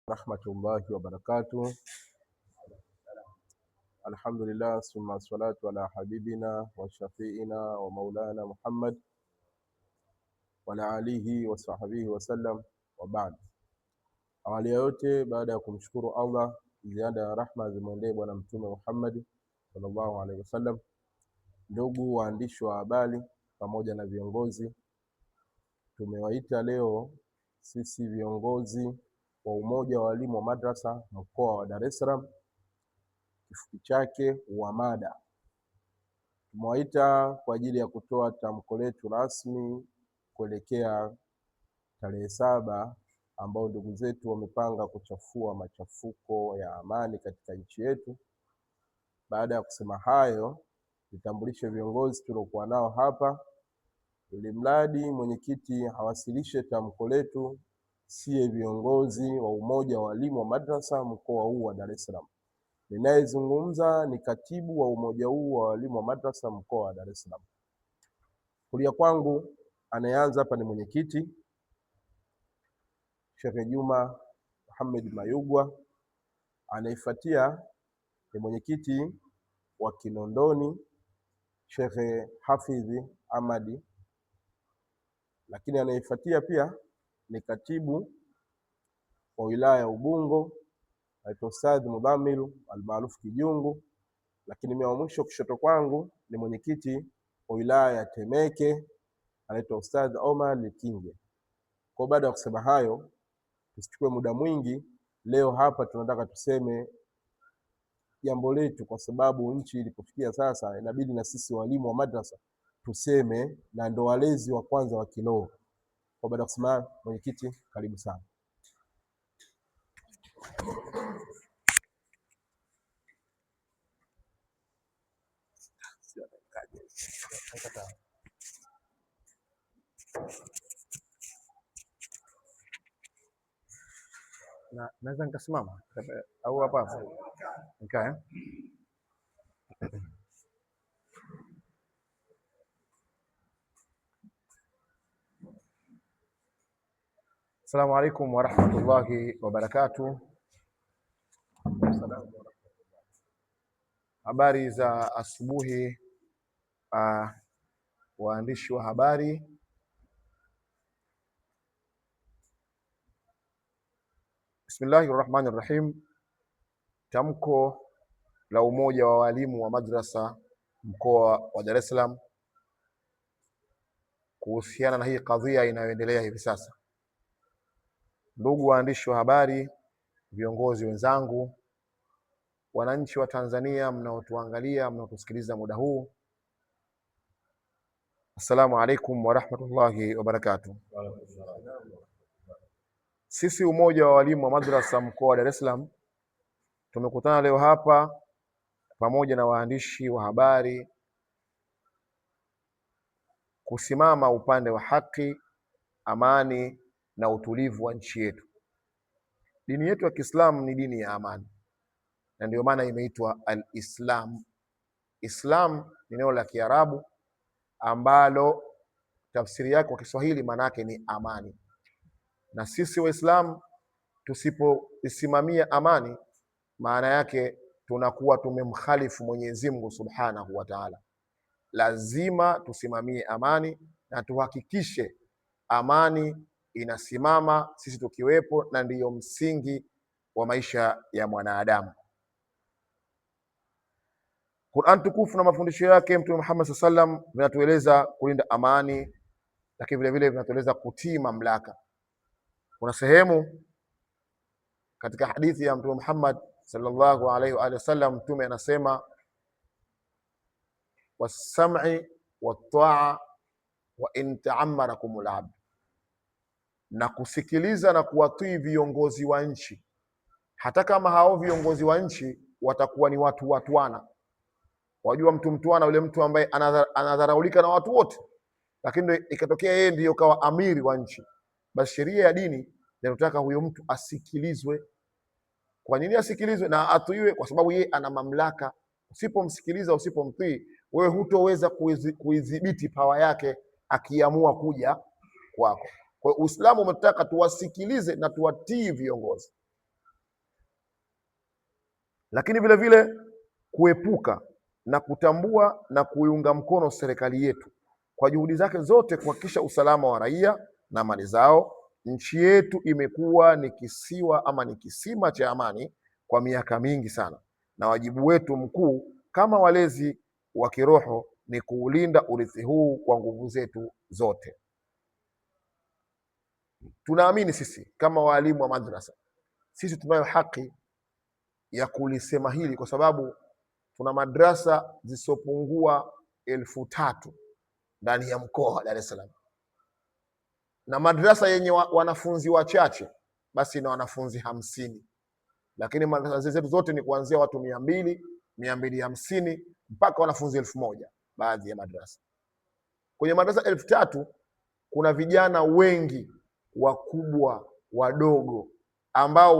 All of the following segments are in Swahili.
Rahmatullahi wa barakatuh. Alhamdulillah, summa salatu ala habibina wa shafiina wa maulana Muhammad wa ala alihi wa sahbihi wa sallam, wa ba'd. Awali yote, baada ya kumshukuru Allah, ziada ya rahma zimwendee bwana mtume Muhammad sallallahu alaihi wasallam, ndugu waandishi wa habari pamoja na viongozi, tumewaita leo sisi viongozi wa umoja wa walimu wa madrasa mkoa wa Dar es Salaam, kifupi chake UWAMADA. Tumewaita kwa ajili ya kutoa tamko letu rasmi kuelekea tarehe 7 ambao ndugu zetu wamepanga kuchafua machafuko ya amani katika nchi yetu. Baada ya kusema hayo, nitambulishe viongozi tuliokuwa nao hapa, ili mradi mwenyekiti hawasilishe tamko letu. Sie viongozi wa umoja wa walimu wa madrasa mkoa huu wa Dar es Salaam. Ninayezungumza ni katibu wa umoja huu wa walimu wa madrasa mkoa wa Dar es Salaam. Kulia kwangu anayeanza hapa ni mwenyekiti Sheikh Juma Muhammad Mayugwa, anayefuatia ni mwenyekiti wa Kinondoni Sheikh Hafidh Ahmadi, lakini anayefuatia pia ni katibu wa wilaya ya Ubungo anaitwa Ustadh Mudhamiru almaarufu Kijungu, lakini mimi wa mwisho kushoto kwangu ni mwenyekiti wa wilaya ya Temeke anaitwa Ustadh Omar Likinge. Kwa baada ya kusema hayo, tusichukue muda mwingi. Leo hapa tunataka tuseme jambo letu, kwa sababu nchi ilipofikia sasa inabidi na sisi walimu wa madrasa tuseme, na ndo walezi wa kwanza wa kiroho. Kwa baada ya kusema, mwenyekiti, karibu sana. Naweza nikasimama au hapa nikae? Assalamu alaikum wa rahmatullahi wa barakatuh. Habari za asubuhi waandishi wa habari. Bismillahir Rahmanir Rahim. Tamko la umoja wa walimu wa madrasa mkoa wa Dar es Salaam kuhusiana na hii kadhia inayoendelea hivi sasa. Ndugu waandishi wa habari, viongozi wenzangu, wananchi wa Tanzania mnaotuangalia, mnaotusikiliza muda huu, assalamu alaikum wa rahmatullahi wa barakatuh. Sisi umoja wa walimu wa madrasa mkoa wa Dar es Salaam tumekutana leo hapa pamoja na waandishi wa habari kusimama upande wa haki, amani na utulivu wa nchi yetu. Dini yetu ya Kiislamu ni dini ya amani, na ndio maana imeitwa al-Islam. Islam ni neno la Kiarabu ambalo tafsiri yake kwa Kiswahili maana yake ni amani. Na sisi Waislamu tusipoisimamia amani, maana yake tunakuwa tumemkhalifu Mwenyezi Mungu Subhanahu wa Ta'ala. Lazima tusimamie amani na tuhakikishe amani inasimama sisi tukiwepo, na ndiyo msingi wa maisha ya mwanadamu. Qur'an tukufu na mafundisho yake Mtume Muhammad sallallahu alaihi wasallam vinatueleza kulinda amani, lakini vile vile vinatueleza kutii mamlaka. Kuna sehemu katika hadithi ya Mtume Muhammad sallallahu alaihi wa sallam, Mtume anasema was-sam'i wat-ta'a wa in ta'ammarakumul abd, na kusikiliza na kuwatii viongozi wa nchi, hata kama hao viongozi wa nchi watakuwa ni watu watwana. Wajua mtu mtwana yule mtu ambaye anadharaulika na watu wote, lakini ikatokea yeye ndiyo kawa amiri wa nchi, basi sheria ya dini inataka huyo mtu asikilizwe. Kwa nini asikilizwe na atiiwe? Kwa sababu yeye ana mamlaka. Usipomsikiliza, usipomtii, wewe hutoweza kuidhibiti pawa yake akiamua kuja kwako. Kwa hiyo Uislamu umetaka tuwasikilize na tuwatii viongozi. lakini vile vile kuepuka na kutambua na kuiunga mkono serikali yetu kwa juhudi zake zote kuhakikisha usalama wa raia na mali zao. Nchi yetu imekuwa ni kisiwa ama ni kisima cha amani kwa miaka mingi sana, na wajibu wetu mkuu kama walezi wa kiroho ni kuulinda urithi huu kwa nguvu zetu zote. Tunaamini sisi kama walimu wa madrasa, sisi tunayo haki ya kulisema hili kwa sababu tuna madrasa zisizopungua 3,000 ndani ya mkoa wa Dar es Salaam, na madrasa yenye wanafunzi wachache basi na wanafunzi 50, lakini madrasa zetu zote ni kuanzia watu 200, 250 mpaka wanafunzi 1000 baadhi ya madrasa. Kwenye madrasa 3,000 kuna vijana wengi wakubwa wadogo ambao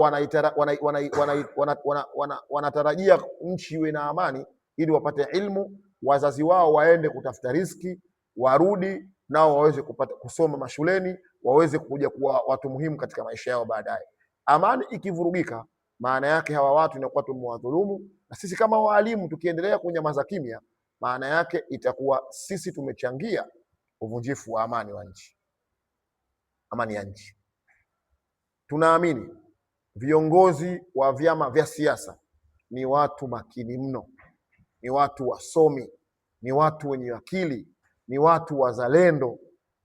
wanatarajia nchi iwe na amani ili wapate ilmu, wazazi wao waende kutafuta riziki, warudi nao waweze kusoma mashuleni, waweze kuja kuwa watu muhimu katika maisha yao baadaye. Amani ikivurugika, maana yake hawa watu inakuwa tumewadhulumu, na sisi kama walimu tukiendelea kunyamaza kimya, maana yake itakuwa sisi tumechangia uvunjifu wa amani wa nchi, amani ya nchi. Tunaamini viongozi wa vyama vya siasa ni watu makini mno, ni watu wasomi, ni watu wenye akili, ni watu wazalendo.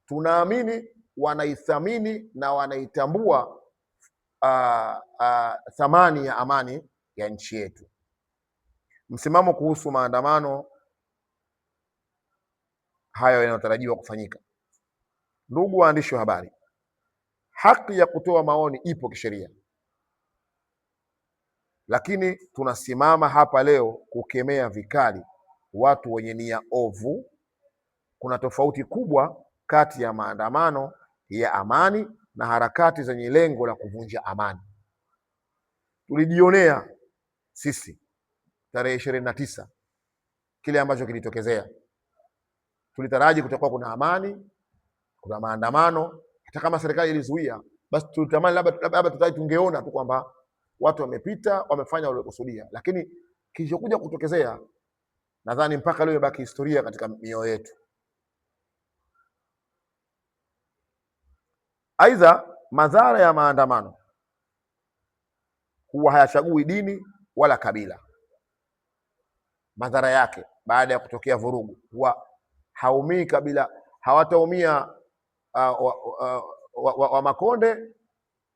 Tunaamini wanaithamini na wanaitambua thamani ya amani ya nchi yetu. Msimamo kuhusu maandamano hayo yanayotarajiwa kufanyika. Ndugu waandishi wa habari, haki ya kutoa maoni ipo kisheria, lakini tunasimama hapa leo kukemea vikali watu wenye nia ovu. Kuna tofauti kubwa kati ya maandamano ya amani na harakati zenye lengo la kuvunja amani. Tulijionea sisi tarehe 29 kile ambacho kilitokezea. Tulitaraji kutakuwa kuna amani, kuna maandamano, hata kama serikali ilizuia, basi tulitamani labda tungeona tu kwamba watu wamepita wamefanya waliokusudia, lakini kilichokuja kutokezea nadhani mpaka leo ibaki historia katika mioyo yetu. Aidha, madhara ya maandamano huwa hayachagui dini wala kabila. Madhara yake baada ya kutokea vurugu huwa haumii kabila, hawataumia wa Makonde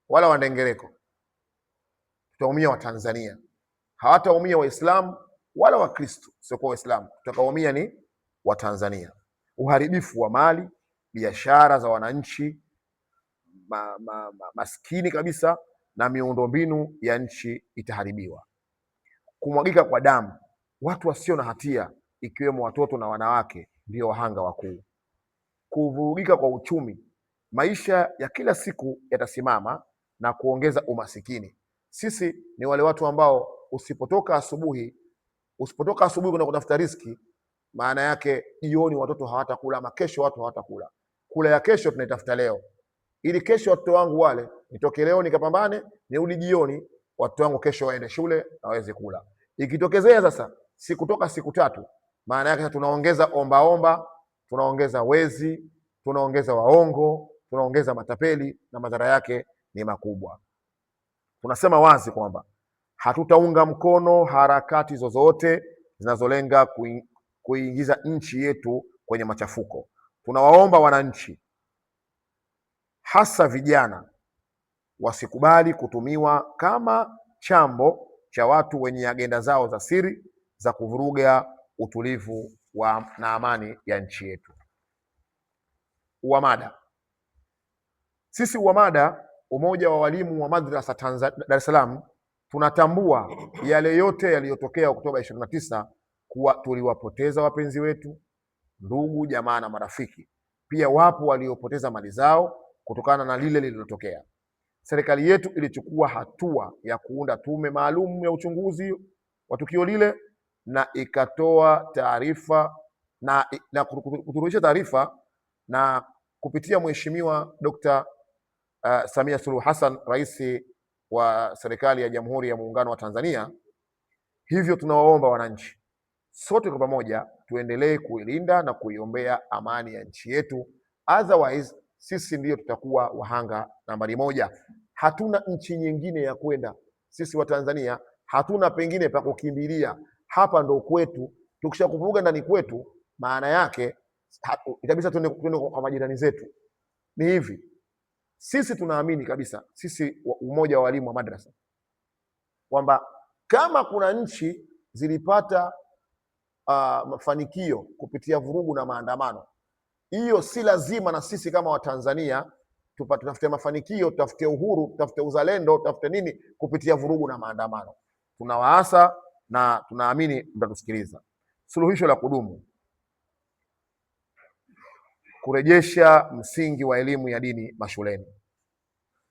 wala Wandengereko, tutaumia Watanzania. Hawataumia Waislamu wala Wakristo sio Waislamu, tutakaumia ni Watanzania. Uharibifu wa mali, biashara za wananchi maskini kabisa, na miundombinu ya nchi itaharibiwa. Kumwagika kwa damu, watu wasio na hatia ikiwemo watoto na wanawake ndio wahanga wakuu. Kuvurugika kwa uchumi, maisha ya kila siku yatasimama na kuongeza umasikini. Sisi ni wale watu ambao usipotoka asubuhi kwenda kutafuta riziki, maana yake jioni watoto hawatakula, ama kesho watu hawatakula. Kula ya kesho tunaitafuta leo, ili kesho watoto wangu wale, nitoke leo nikapambane, nirudi jioni watoto wangu kesho waende shule na waweze kula. Ikitokezea sasa sikutoka siku 3, maana yake tunaongeza ombaomba, tunaongeza wezi, tunaongeza waongo, tunaongeza matapeli, na madhara yake ni makubwa. Tunasema wazi kwamba hatutaunga mkono harakati zozote zinazolenga kuingiza nchi yetu kwenye machafuko. Tunawaomba wananchi, hasa vijana, wasikubali kutumiwa kama chambo cha watu wenye agenda zao za siri za kuvuruga utulivu na amani ya nchi yetu. UWAMADA. Sisi UWAMADA, Umoja wa Walimu wa Madrasa Dar es Salaam, tunatambua yale yote yaliyotokea Oktoba 29 kuwa tuliwapoteza wapenzi wetu, ndugu, jamaa na marafiki. Pia wapo waliopoteza mali zao kutokana na lile lililotokea. Serikali yetu ilichukua hatua ya kuunda tume maalum ya uchunguzi wa tukio lile, na ikatoa taarifa na kuturudisha taarifa, na kupitia Mheshimiwa Dr. Samia Suluhu Hassan, Rais wa serikali ya Jamhuri ya Muungano wa Tanzania, Hivyo tunawaomba wananchi sote kwa pamoja tuendelee kuilinda na kuiombea amani ya nchi yetu, otherwise sisi ndiyo tutakuwa wahanga nambari moja. Hatuna nchi nyingine ya kwenda. Sisi wa Tanzania hatuna pengine pa kukimbilia, hapa ndo kwetu. Tukishakuvuga ndani kwetu, maana yake kabisa tuende kwa majirani zetu. Ni hivi, sisi tunaamini kabisa, sisi umoja wa walimu wa madrasa, kwamba kama kuna nchi zilipata mafanikio kupitia vurugu na maandamano, hiyo si lazima na sisi kama Watanzania tutafute mafanikio, tutafute uhuru, tutafute uzalendo, tutafute nini kupitia vurugu na maandamano. Tunawaasa na tunaamini mtatusikiliza. Suluhisho la kudumu: kurejesha msingi wa elimu ya dini mashuleni.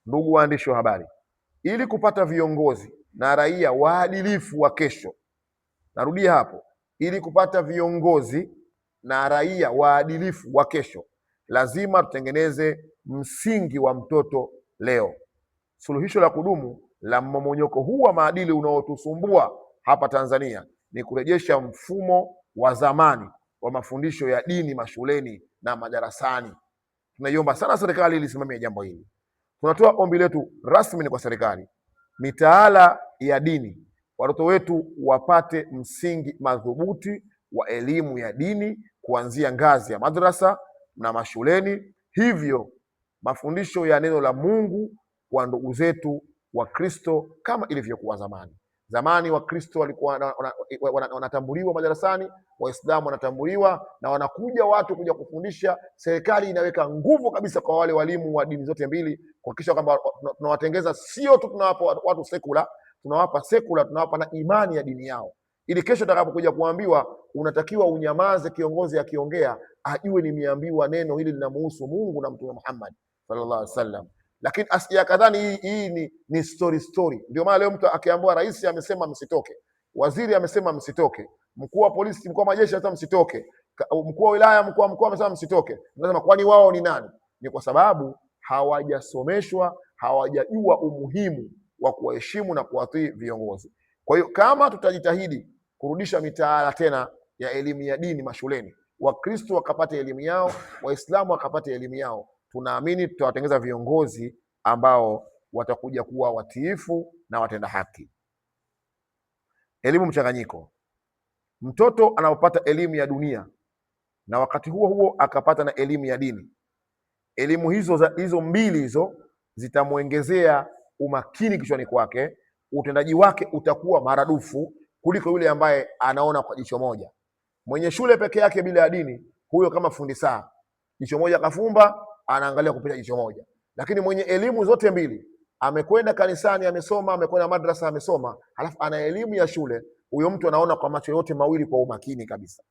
Ndugu waandishi wa habari, ili kupata viongozi na raia waadilifu wa kesho, narudia hapo, ili kupata viongozi na raia waadilifu wa kesho, lazima tutengeneze msingi wa mtoto leo. Suluhisho la kudumu la mmomonyoko huu wa maadili unaotusumbua hapa Tanzania ni kurejesha mfumo wa zamani wa mafundisho ya dini mashuleni na madarasani. Tunaiomba sana serikali ilisimamie jambo hili. Tunatoa ombi letu rasmi kwa serikali, mitaala ya dini, watoto wetu wapate msingi madhubuti wa elimu ya dini kuanzia ngazi ya madrasa na mashuleni. Hivyo mafundisho ya neno la Mungu kwa ndugu zetu wa Kristo kama ilivyokuwa zamani. Zamani Wakristo walikuwa wanatambuliwa madarasani, Waislamu wanatambuliwa, na wanakuja watu kuja kufundisha. Serikali inaweka nguvu kabisa kwa wale walimu wa dini zote mbili kuhakikisha kwamba tunawatengeza, sio tu tunawapa watu sekula, tunawapa sekula, tunawapa na imani ya dini yao, ili kesho atakapokuja kuambiwa unatakiwa unyamaze, kiongozi akiongea ajue nimeambiwa neno hili linamuhusu Mungu na Mtume Muhammad sallallahu alaihi wasallam. Lakini asiyakadhani hii ni story. Ndio maana leo mtu akiambiwa rais amesema msitoke, waziri amesema msitoke, mkuu wa polisi, mkuu wa majeshi amesema msitoke, mkuu wa wilaya, mkuu wa mkoa amesema msitoke, nasema kwani wao ni nani? Ni kwa sababu hawajasomeshwa, hawajajua umuhimu wa kuwaheshimu na kuwatii viongozi. Kwa hiyo kama tutajitahidi kurudisha mitaala tena ya elimu ya dini mashuleni, Wakristo wakapata elimu yao, Waislamu wakapata elimu yao, tunaamini tutawatengeneza viongozi ambao watakuja kuwa watiifu na watenda haki. Elimu mchanganyiko: mtoto anapopata elimu ya dunia na wakati huo huo akapata na elimu ya dini, elimu hizo mbili zitamwongezea umakini kichwani kwake, utendaji wake utakuwa maradufu kuliko yule ambaye anaona kwa jicho moja. Mwenye shule peke yake bila ya dini, huyo kama fundi saa, jicho moja kafumba, anaangalia kupitia jicho moja. Lakini mwenye elimu zote mbili, amekwenda kanisani amesoma, amekwenda madrasa amesoma, halafu ana elimu ya shule, huyo mtu anaona kwa macho yote mawili kwa umakini kabisa.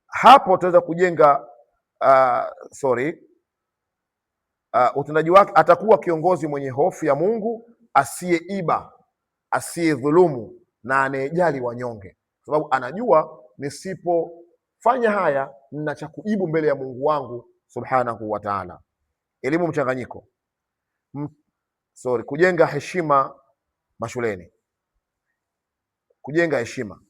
Hapo tutaweza kujenga utendaji wake, atakuwa kiongozi mwenye hofu ya Mungu, asiyeiba, asiyedhulumu na anayejali wanyonge, sababu anajua nisipofanya haya nina cha kujibu mbele ya Mungu wangu subhanahu wa ta'ala. Elimu mchanganyiko: kujenga heshima mashuleni. Kujenga heshima.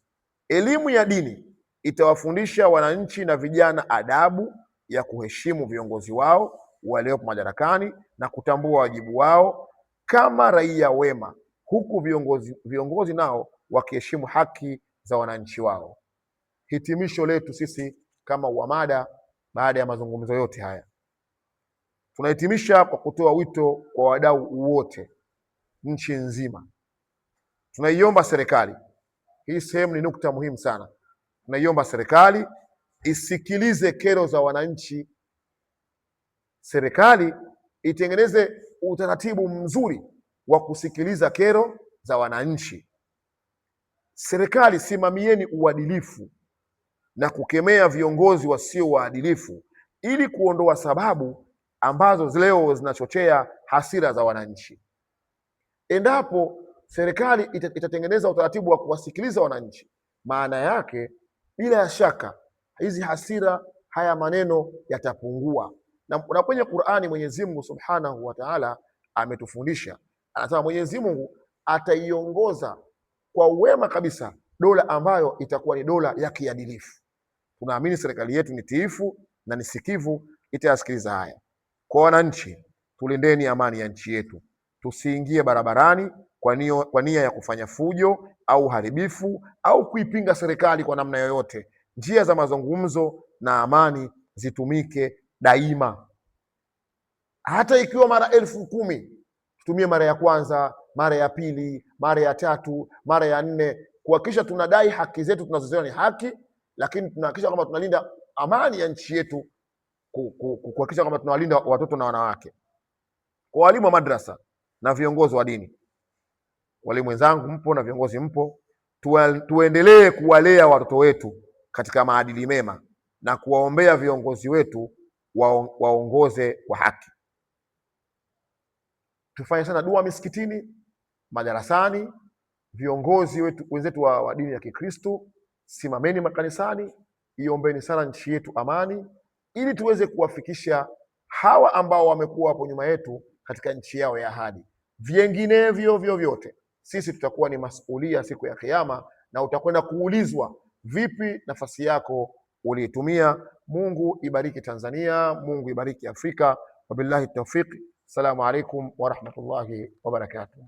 Elimu ya dini itawafundisha wananchi na vijana adabu ya kuheshimu viongozi wao waliopo madarakani na kutambua wajibu wao kama raia wema, huku viongozi nao wakiheshimu haki za wananchi wao. Hitimisho letu sisi kama UWAMADA, baada ya mazungumzo yote haya, tunahitimisha kwa kutoa wito kwa wadau wote nchi nzima. Tunaiomba serikali, hii sehemu ni nukta muhimu sana, tunaiomba serikali isikilize kero za wananchi. Serikali itengeneze utaratibu mzuri wa kusikiliza kero za wananchi. Serikali, simamieni uadilifu na kukemea viongozi wasio waadilifu ili kuondoa sababu ambazo leo zinachochea hasira za wananchi. Endapo serikali itatengeneza utaratibu wa kuwasikiliza wananchi, maana yake bila shaka hizi hasira, haya maneno yatapungua. Na kwenye Qur'ani Mwenyezi Mungu Subhanahu wa Ta'ala ametufundisha, anasema Mwenyezi Mungu ataiongoza kwa wema kabisa dola ambayo itakuwa ni dola ya kiadilifu. Tunaamini serikali yetu ni tiifu na ni sikivu, itayasikiliza haya. Kwa wananchi, tulindeni amani ya nchi yetu, tusiingie barabarani kwa nia ya kufanya fujo au uharibifu au kuipinga serikali kwa namna yoyote. Njia za mazungumzo na amani zitumike daima, hata ikiwa mara 10,000 tutumie mara ya kwanza, mara ya pili, mara ya tatu, mara ya 4, kuhakikisha tunadai haki zetu tunazoziona ni haki, lakini tunahakikisha kwamba tunalinda amani ya nchi yetu, kuhakikisha kwamba tunawalinda watoto na wanawake. Kwa walimu wa madrasa na viongozi wa dini, walimu wenzangu mpo na viongozi mpo, tuendelee kuwalea watoto wetu katika maadili mema na kuwaombea viongozi wetu waongoze kwa haki. Tufanye sana dua misikitini, madarasani. Viongozi wenzetu wa dini ya Kikristo, simameni makanisani, iombeni sana nchi yetu amani, ili tuweze kuwafikisha hawa ambao wamekuwa hapo nyuma yetu katika nchi yao ya ahadi. Vinginevyo vyovyote sisi tutakuwa ni masulia siku ya Kiyama, na utakwenda kuulizwa vipi nafasi yako uliitumia. Mungu ibariki Tanzania, Mungu ibariki Afrika. Wabillahi tawfiq. Assalamu alaikum warahmatullahi wabarakatuh.